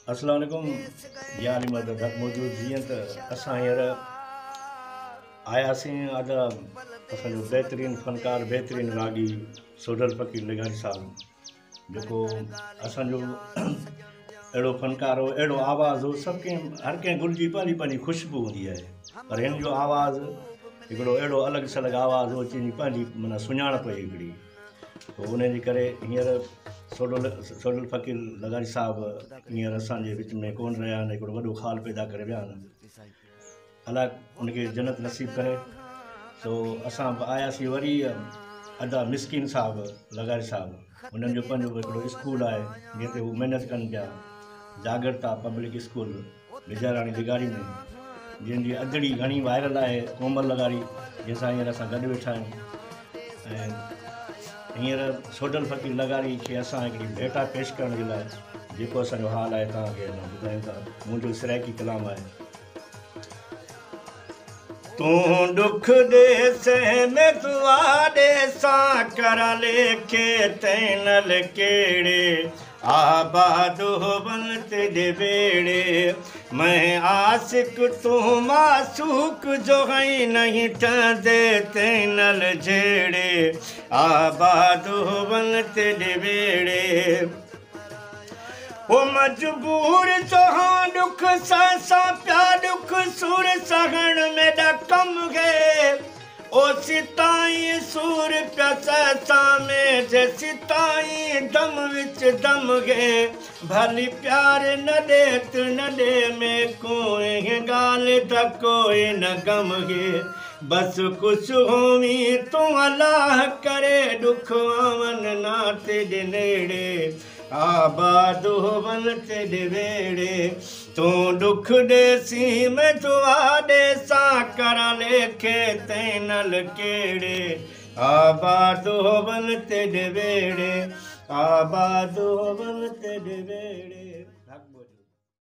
अस्सलाम वालेकुम यार मदद मौजूद जीअं त असां हींअर आयासीं आजा असांजो बहितरीनु फ़नकार बहितरीनु रागी सोडल फ़कीर लेगारी साहिबु जेको असांजो अहिड़ो फ़नकार हो, अहिड़ो आवाज़ु हो। सभु कंहिं हर कंहिं गुल जी पंहिंजी पंहिंजी ख़ुशबू हूंदी आहे, पर हिन जो आवाज़ु हिकिड़ो अहिड़ो अलॻि सलॻि आवाज़ु हो जंहिंजी पंहिंजी माना सुञाणप हुई हिकिड़ी। पोइ उन जे करे हींअर सोडल फ़कीर लगारी साहिबु हींअर असांजे विच में कोन रहिया आहिनि, हिकिड़ो वॾो ख़ाल पैदा करे विया आहिनि। अलाह उनखे जन्नत नसीब करे। सो असां आयासीं वरी अदा मिस्किन साहिबु लगारी साहिबु, उन्हनि जो पंहिंजो हिकिड़ो स्कूल आहे जिते हू महिनत कनि पिया, जागरता पब्लिक स्कूल विजयराणी लिगारी में, जंहिंजी अदड़ी घणी वायरल आहे, कोमल लगारी, जंहिंसां हींअर असां गॾु वेठा आहियूं। ऐं हींअर सोडल फ़कीर लगारी खे असां हिकिड़ी भेटा पेश करण जे लाइ जेको असांजो हाल आहे तव्हांखे ॿुधायूं था। मुंहिंजो सिराइकी कलाम आहे। तूं दुख दे से में तू आडे सा करा लेखे तैनल केड़े आबाद होवन तेरे बेड़े। मैं आशिक तू मासूक जो है नहीं ठंदे तैनल झेड़े आबाद होवन तेरे बेड़े। वो मजबूर जहाँ दुख सासा प्या दुख सुर सहन में डकम गए। ओ सिताई सुर प्या सासा में जे सिताई दम विच दम गए। भली प्यार न दे तू न दे में कोई गाल त कोई न गम गे। बस कुछ होवी तू अल्लाह करे दुख आवन ना तेरे नेड़े आबाद होवन तेरे वेड़े। तू दुख दे सी में तू आडे सा करा लेखे तैनल केड़े आबाद होवन तेरे वेड़े आबाद होवन तेरे वेड़े।